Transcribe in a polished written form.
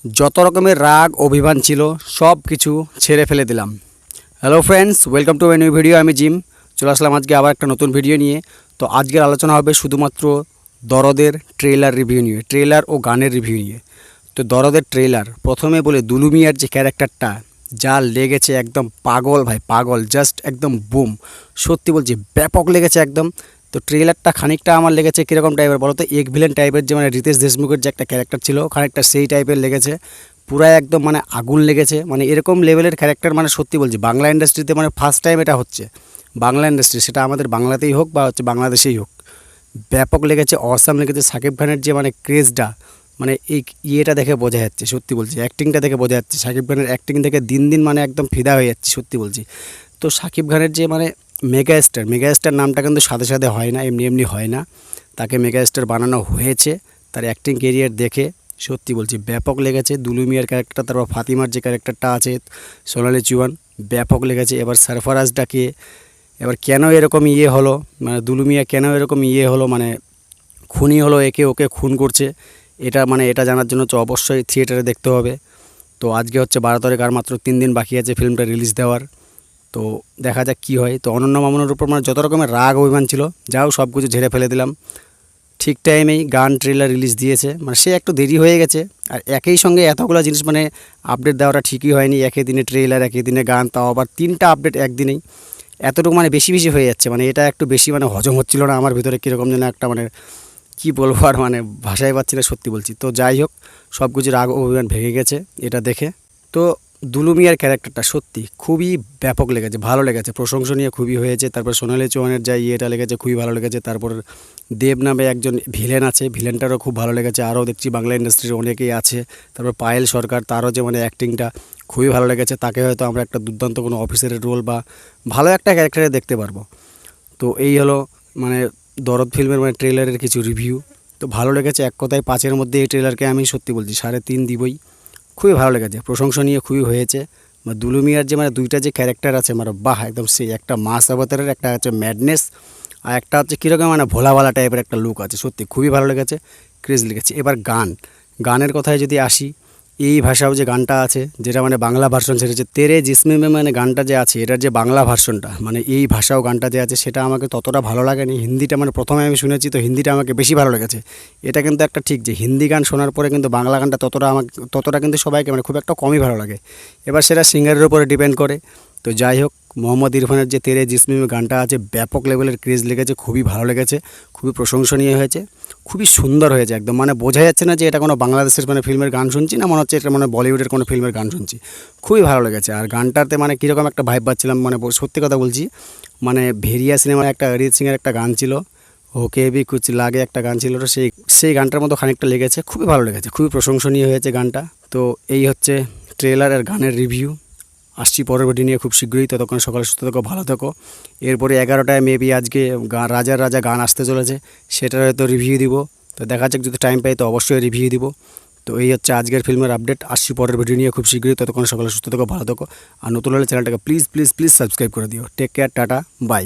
যত রকমের রাগ অভিমান ছিল সব কিছু ছেড়ে ফেলে দিলাম। Hello friends, welcome to my new video. আমি জিম চলে আসলাম আজকে আবার একটা নতুন ভিডিও নিয়ে। তো আজকের আলোচনা হবে শুধুমাত্র দরদের ট্রেলার রিভিউ নিয়ে, ট্রেলার ও গানের রিভিউ নিয়ে। তো দরদের ট্রেলার প্রথমে বলে দুলু মিয়ার যে ক্যারেক্টারটা যা লেগেছে, একদম পাগল ভাই, পাগল, জাস্ট একদম বুম। সত্যি বলছি, ব্যাপক লেগেছে একদম। তো ট্রেলারটা খানিকটা আমার লেগেছে কীরকম টাইপের বলো তো, এক ভিলেন টাইপের, যে মানে রিতেশ দেশমুখের যে একটা ক্যারেক্টার ছিল খানিকটা সেই টাইপের লেগেছে। পুরাই একদম মানে আগুন লেগেছে, মানে এরকম লেভেলের ক্যারেক্টার, মানে সত্যি বলছি বাংলা ইন্ডাস্ট্রিতে মানে ফার্স্ট টাইম এটা হচ্ছে। বাংলা ইন্ডাস্ট্রি, সেটা আমাদের বাংলাতেই হোক বা হচ্ছে বাংলাদেশেই হোক, ব্যাপক লেগেছে, অসাম লেগেছে। সাকিব খানের যে মানে ক্রেজটা, মানে এই ইয়েটা দেখে বোঝা যাচ্ছে, সত্যি বলছি অ্যাক্টিংটা দেখে বোঝা যাচ্ছে। সাকিব খানের অ্যাক্টিং দেখে দিন দিন মানে একদম ফিদা হয়ে যাচ্ছে, সত্যি বলছি। তো সাকিব খানের যে মানে মেগা স্টার নামটা কিন্তু সাথে সাথে হয় না, এমনি এমনি হয় না, তাকে মেগা স্টার বানানো হয়েছে তার অ্যাক্টিং কেরিয়ার দেখে। সত্যি বলছি ব্যাপক লেগেছে। দুলু মিয়ার ক্যারেক্টারটা, তারপর ফাতিমার যে ক্যারেক্টারটা আছে সোনালি চুয়ান, ব্যাপক লেগেছে। এবার সারফারাজটাকে, এবার কেন এরকম ইয়ে হলো, মানে দুলু মিয়া কেন এরকম ইয়ে হলো, মানে খুনি হলো, একে ওকে খুন করছে, এটা মানে এটা জানার জন্য তো অবশ্যই থিয়েটারে দেখতে হবে। তো আজকে হচ্ছে 12 তারিখ, আর মাত্র 3 দিন বাকি আছে ফিল্মটা রিলিজ দেওয়ার। তো দেখা যাক কী হয়। তো অনন্য মামুনের উপর মানে যত রকমের রাগ অভিমান ছিল, যাও সব কিছু ঝেড়ে ফেলে দিলাম। ঠিক টাইমেই গান ট্রেলার রিলিজ দিয়েছে, মানে সে একটু দেরি হয়ে গেছে। আর একই সঙ্গে এতগুলো জিনিস মানে আপডেট দেওয়াটা ঠিকই হয়নি, একই দিনে ট্রেলার, একই দিনে গান, তাও আবার 3টা আপডেট একদিনেই। এতটুকু মানে বেশি বেশি হয়ে যাচ্ছে, মানে এটা একটু বেশি মানে হজম হচ্ছিল না আমার ভিতরে, কীরকম যেন একটা মানে কী বলবো আর, মানে ভাষায় পাচ্ছি না, সত্যি বলছি। তো যাই হোক, সব কিছু রাগ অভিমান ভেঙে গেছে এটা দেখে। তো দুলু মিয়ার ক্যারেক্টারটা সত্যি খুবই ব্যাপক লেগেছে, ভালো লেগেছে, প্রশংসনীয় খুবই হয়েছে। তারপর সোনালি চৌহানের যা ইয়েটা লেগেছে খুবই ভালো লেগেছে। তারপর দেব নামে একজন ভিলেন আছে, ভিলেনটারও খুব ভালো লেগেছে। আরও দেখছি বাংলা ইন্ডাস্ট্রির অনেকেই আছে। তারপর পায়েল সরকার, তারও যে মানে অ্যাক্টিংটা খুবই ভালো লেগেছে। তাকে হয়তো আমরা একটা দুর্দান্ত কোনো অফিসারের রোল বা ভালো একটা ক্যারেক্টারে দেখতে পারবো। তো এই হলো মানে দরদ ফিল্মের মানে ট্রেলারের কিছু রিভিউ। তো ভালো লেগেছে, এক কথায় 5-এর মধ্যে এই ট্রেলারকে আমি সত্যি বলছি 3.5 দিবই। খুবই ভালো লেগেছে, প্রশংসনীয় খুবই হয়েছে। বা দুলু মিয়ার যে মানে দুইটা যে ক্যারেক্টার আছে, মানে বাহ, একদম সেই একটা মাস অবতারের, একটা হচ্ছে ম্যাডনেস, আর একটা হচ্ছে কীরকম মানে ভোলাভালা টাইপের একটা লুক আছে। সত্যি খুবই ভালো লেগেছে, ক্রেজ লেগেছে। এবার গানের কথায় যদি আসি, এই ভাষাও যে গানটা আছে, যেটা মানে বাংলা ভার্সন ছেড়েছে, তেরে জিসমে মে, মানে গানটা যে আছে এটার যে বাংলা ভার্সনটা, মানে এই ভাষাও গানটা যে আছে সেটা আমাকে ততটা ভালো লাগেনি। হিন্দিটা মানে প্রথমে আমি শুনেছি, তো হিন্দিটা আমাকে বেশি ভালো লেগেছে। এটা কিন্তু একটা ঠিক যে হিন্দি গান শোনার পরে কিন্তু বাংলা গানটা ততটা কিন্তু সবাইকে মানে খুব একটা কমই ভালো লাগে। এবার সেটা সিঙ্গারের উপরে ডিপেন্ড করে। তো যাই হোক, মোহাম্মদ ইরফানের যে তেরে জিসমে মে গানটা আছে, ব্যাপক লেভেলের ক্রেজ লেগেছে, খুবই ভালো লেগেছে, খুবই প্রশংসনীয় হয়েছে, খুবই সুন্দর হয়েছে একদম। মানে বোঝা যাচ্ছে না যে এটা কোনো বাংলাদেশের মানে ফিল্মের গান শুনছি না, মনে হচ্ছে এটা মানে বলিউডের কোনো ফিল্মের গান শুনছি। খুবই ভালো লেগেছে। আর গানটাতে মানে কীরকম একটা ভাইব পাচ্ছিলাম, মানে সত্যি কথা বলছি, মানে ভেরিয়া সিনেমার একটা অরিজিৎ সিংয়ের একটা গান ছিল, ওকে ভি কুছ লাগে একটা গান ছিল, তো সেই গানটার মতো খানিকটা লেগেছে, খুবই ভালো লেগেছে, খুবই প্রশংসনীয় হয়েছে গানটা। তো এই হচ্ছে ট্রেলার আর গানের রিভিউ। আসছি পরের ভিডিও নিয়ে খুব শীঘ্রই। ততক্ষণ সকালে সুস্থ থেকো, ভালো থেকো। এরপরে 11টায় মেবি আজকে রাজার রাজা গান আসতে চলেছে, সেটার হয়তো রিভিউ দিব। তো দেখা যাক, যদি টাইম পাই তো অবশ্যই রিভিউ দিব। তো এই হচ্ছে আজকের ফিল্মের আপডেট। আসছি পরের ভিডিও নিয়ে খুব শীঘ্রই। ততক্ষণ সকালে সুস্থ থেকো, ভালো থেকো। আর নতুন হলে চ্যানেলটাকে প্লিজ প্লিজ প্লিজ সাবস্ক্রাইব করে দিও। Take care, tata, by.